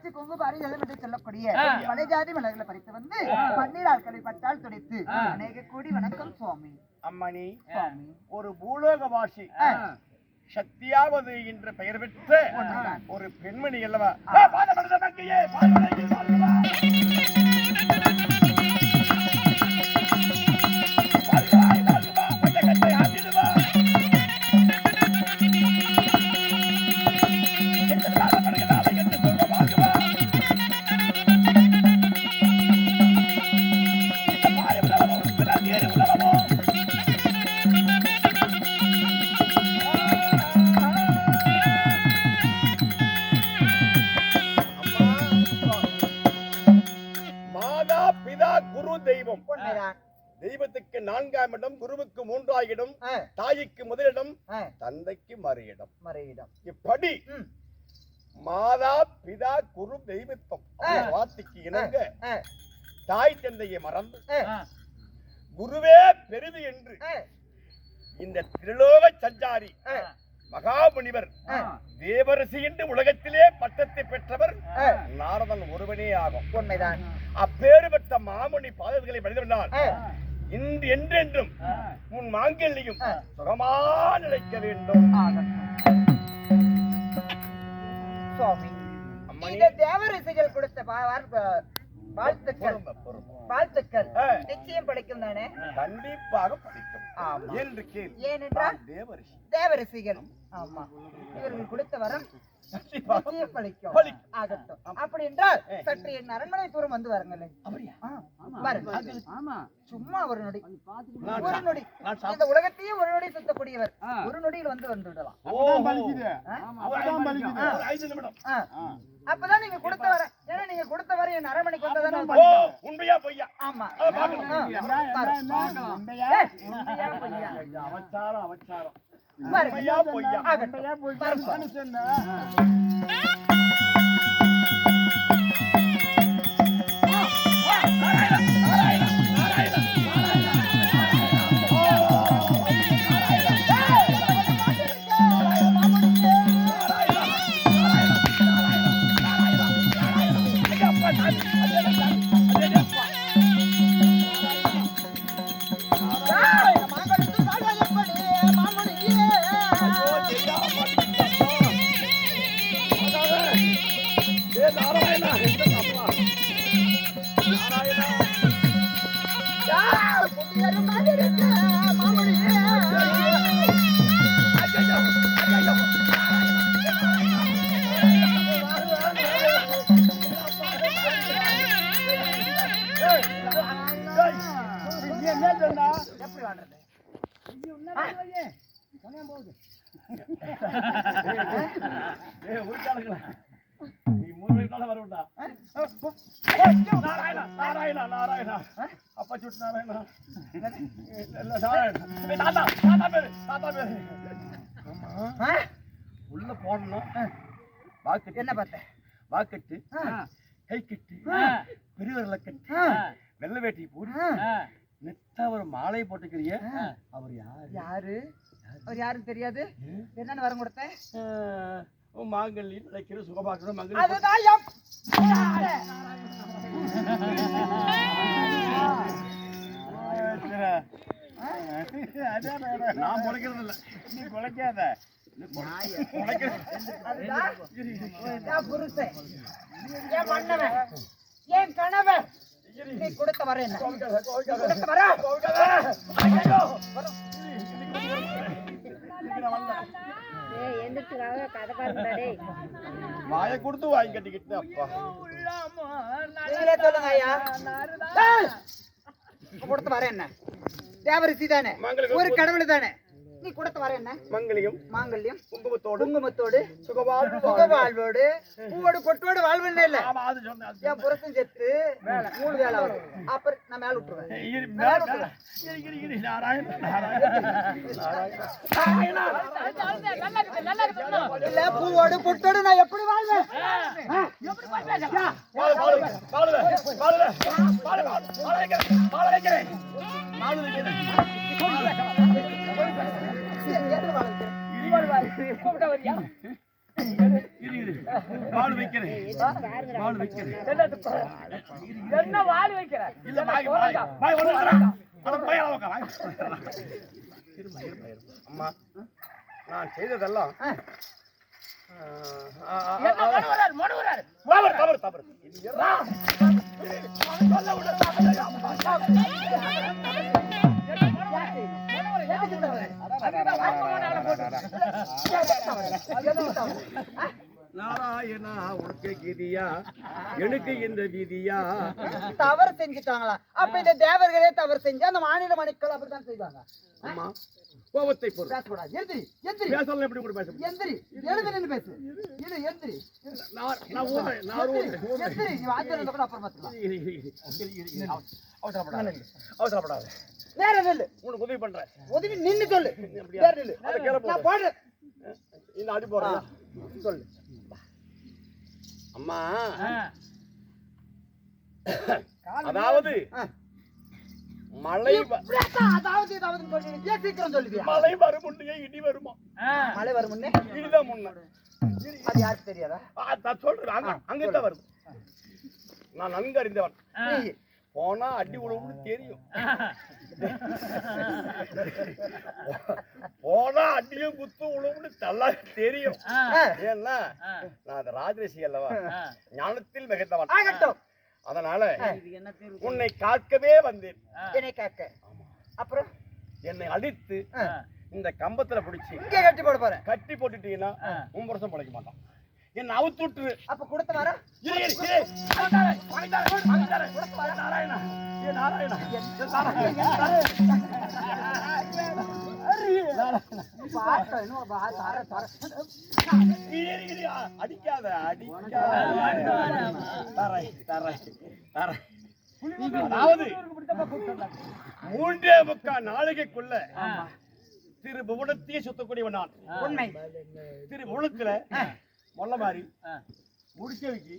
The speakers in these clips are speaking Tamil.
காஞ்சி கொங்கு பாரிஜாதம் என்று சொல்லக்கூடிய மலைஜாதி மலர்களை பறித்து வந்து பன்னீர் ஆட்களை பட்டால் துடைத்து அநேக கோடி வணக்கம் சுவாமி. அம்மணி, ஒரு பூலோகவாசி சக்தியாவது என்ற பெயர் பெற்ற ஒரு பெண்மணி அல்லவா? தெய்வத்துக்கு 4ஆம் இடம், குருவுக்கு 3ஆம் இடம், தாய்க்கு முதலிடம், தந்தைக்கு மறுஇடம். இப்படி மாதா பிதா குரு தெய்வத்துவம் வார்த்தைக்கு இணங்க தாய் தந்தையை மறந்து குருவே பெரிது என்று இந்த திரிலோக சஞ்சாரி மகாமுனிவர் தேவரசி என்று உலகத்திலே பட்டத்தை பெற்றவர் நாரதன் ஒருவனே ஆகும். உண்மைதான். அப்பேறு பெற்ற மாமுனி பாதங்களை வழிந்தால் இன்று என்றென்றும் உன் மாங்கல்யம் சுகமா நிலைக்க வேண்டும். சுவாமி, இந்த தேவரசிகள் கொடுத்த வாழ்த்துக்கள் நிச்சயம் படிக்கும் தானே? கண்டிப்பாக படிக்கும். என்று கேள். ஏனென்றால் தேவரசிகள் ஆமா இவர்கள் கொடுத்த வரம் நிச்சயம் படிக்கும். ஆகட்டும். அப்படி என்றால் சற்று என் அரண்மனை தூரம் வந்து வாருங்களேன். சும்மா ஒரு நொடி இந்த உலகத்தையே ஒரு நொடி சுத்தக்கூடியவர். ஒரு நொடியில் வந்து வந்துவிடலாம். அப்பதான் நீங்க கொடுத்த வர, ஏன்னா நீங்க கொடுத்த வர என் அரண்மனைக்கு வந்ததானே. உண்மையா பொய்யா? ஆமா. அவச்சாரம் உண்மையா பொய்யா? உள்ள போடணும். என்ன பார்த்த? வாக்கட்டு, கை கட்டு, பெரியவர்களை கட்டு, வெள்ள வேட்டி போட்டு நெத்தா ஒரு மாலையை போட்டுக்கிறிய. அவர் யாரு? அவர் யாருன்னு தெரியாது. என்னன்னு வரம் கொடுத்த? மாங்கல்யம் நினைக்கிற சுகபாக்கணும். நான் பொழைக்கிறது இல்ல, நீ பொழைக்காத. புருஷன், என் மன்னவன், என் கணவன், நீ கொடுத்த வர என்ன? வாய கொடுத்து வாங்கி கட்டிக்கிட்டு அப்பா சொல்லுங்க ஐயா. கொடுத்து வர என்ன? தேவரிசி தானே, ஒரு கடவுள் தானே. நீ கொடுத்த வர என்ன? மாங்கல்யம் குங்குமத்தோடு சுகவாழ்வோடு பூவோடு பொட்டோடு வாழ்வே இல்ல. என் புருஷன் செத்து 3 வேலை வரும். அப்புறம் நான் மேல விட்டுருவேன். இல்ல பூவோடு பொட்டோடு நான் எப்படி வாழ்வேன்? வாழ வைக்கிறேன் வாழ வைக்கிறேன் என்ன வாழ வைக்கிற இல்ல பாய் அம்மா நான் செய்ததெல்லாம் தவறு தவறு நாராயணா உனக்கு கீதியா எனக்கு இந்த வீதியா தவறு செஞ்சுட்டாங்களா? அப்ப இந்த தேவர்களே தவறு செஞ்சு அந்த மாநில மணிக்கள் அப்படித்தான் செய்வாங்க. அம்மா கோபத்தை பொறுத்து பேசக்கூடாது. எந்திரி எந்திரி பேசலாம் எப்படி கூட பேச எந்திரி எழுந்து நின்னு பேசு. இது எந்திரி நான் ஓடுறேன் நான் ஓடுறேன் எந்திரி. நீ வாத்தியார் கூட அப்புறம் பாத்துக்கலாம். அவசரப்படாத நேர நில்லு. உனக்கு உதவி பண்றேன் உதவி நின்னு சொல்லு. நேர நில்லு. நான் போடுறேன். இன்னும் அடி போறேன் சொல்லு அம்மா. அதாவது மழை அதாவது ஏதாவது சொல்லி சீக்கிரம் சொல்லுவியா? மழை வரும் முன்னே இடி வருமா? மழை வரும் முன்னே இடிதான் முன்ன. அது யாருக்கு தெரியாதா? நான் சொல்றேன் அங்கதான் வரும். நான் நன்கு அறிந்தவன். போனா அடி உழவுன்னு தெரியும். போனா அடியும் குத்து உழவுன்னு நல்லா தெரியும். ஏன்னா நான் அந்த ராஜரிஷி அல்லவா, ஞானத்தில் மிகுந்தவன். அதனால உன்னை காக்கவே வந்தேன். என்னை காக்க அப்புறம் என்னை அடித்து இந்த கம்பத்துல பிடிச்சி இங்கே கட்டி போட போறேன். கட்டி போட்டுட்டீங்கன்னா 3 வருஷம் பழைக்க மாட்டான். என்ன அவுத்து விட்டுரு. அப்ப கொடுத்து வர அடிக்காத அதாவது 3.25 நாளைக்குள்ள திரு புவனத்தையே சுத்தக்கூடியவன் நான். உண்மை. திரு புவனத்துல மொல்ல மாதிரி முடிச்ச வைக்கி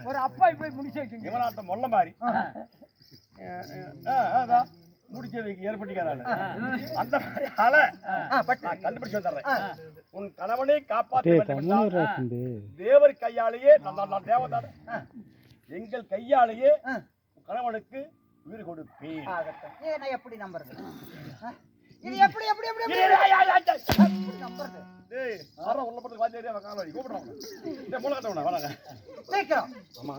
ஒரு அப்பா போய் முடிச்சு வைக்கீங்க. இவனாட்ட மொல்ல மாதிரி முடிச்ச வைக்கி ஏற்பட்டிக்கிறாள். அந்த மாதிரி ஆளை நான் கண்டுபிடிச்சு வந்துடுறேன். உன் கணவனை காப்பாற்ற தேவர் கையாலேயே நான் தேவதான எங்கள் கையாலேயே கணவனுக்கு உயிர் கொடுப்பேன். நான் எப்படி நம்புறது? இது எப்படி எப்படி எப்படி எப்படி நம்புறது? டேய் ஆறா உள்ள போட்டு வாத்தியாரே கால வலி கூப்பிடுறாங்க. டேய் மூளை கட்டவனா வராங்க. சீக்கிரம். அம்மா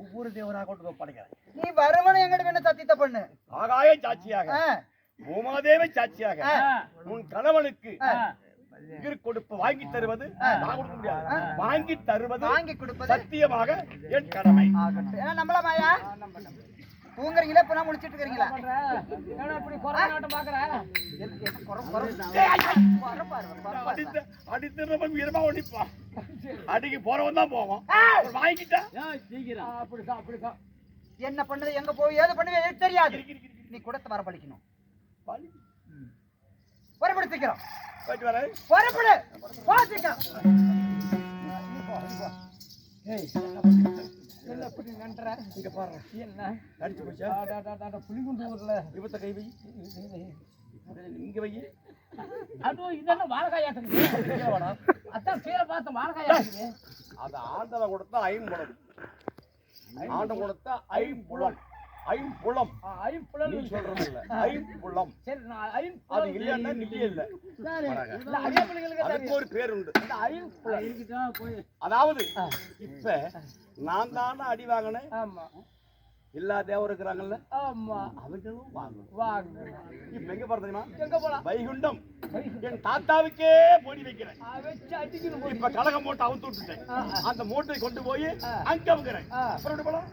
ஒவ்வொரு தேவரா கொண்டு படைக்கிறேன். நீ வரவன எங்கட வேணா சத்தியத்தை பண்ணு. ஆகாய சாட்சியாக பூமாதேவி சாட்சியாக உன் கணவனுக்கு உயிர் கொடுப்பு வாங்கி தருவது நான் கொடுக்க முடியாது. வாங்கி தருவது வாங்கி கொடுப்பது சத்தியமாக என் கடமை. ஏன்னா நம்பலாமாயா? தூங்குறீங்களா இப்ப நான் முடிச்சிட்டு இருக்கீங்களா? இப்படி கொரோனா பாக்குறேன். அடித்து நம்ம வீரமா ஒடிப்பா. அடிக்கு போறவன் தான் போவான். வாங்கிட்டா அப்படிதான் என்ன பண்ணது எங்க போய் ஏது பண்ணுவே எனக்கு தெரியாது. நீ கூடத்த வர பழிக்கணும். வரப்படு சீக்கிரம். போயிட்டு வரேன். வரப்படு போ சீக்கிரம். என்ன இப்படி நன்ற இங்க பாரு. என்ன அடிச்சு போச்சா? புலிகுண்டு ஊர்ல இவத்த கை வை. இங்க வை. அது இதெல்லாம் வாழைக்காயாட்டுங்க. அதான் கீழே பார்த்த வாழைக்காயாட்டுங்க. அது ஆண்டவன் கொடுத்தா ஐம்புலம். ஆண்டம் கொடுத்தா ஐம்புலம். ஐம்புலம் ஐம்புலம் நீ சொல்றது இல்ல. ஐம்புலம் சரி. அது இல்லன்னா நிக்க இல்ல. அதுக்கு ஒரு பேர் உண்டு. அதாவது இப்ப நான் தானே அடி வாங்கினேன். ஆமா. எல்லா தேவரும் இருக்கிறாங்கல்ல. ஆமா. அவங்களும் வாங்கணும். இப்ப எங்க போறது தெரியுமா? எங்க போலாம்? வைகுண்டம். என் தாத்தாவுக்கே போடி வைக்கிறேன். இப்ப கலகம் போட்டு அவுத்து விட்டுட்டேன். அந்த மூட்டை கொண்டு போய் அங்க வைக்கிறேன். போலாம்.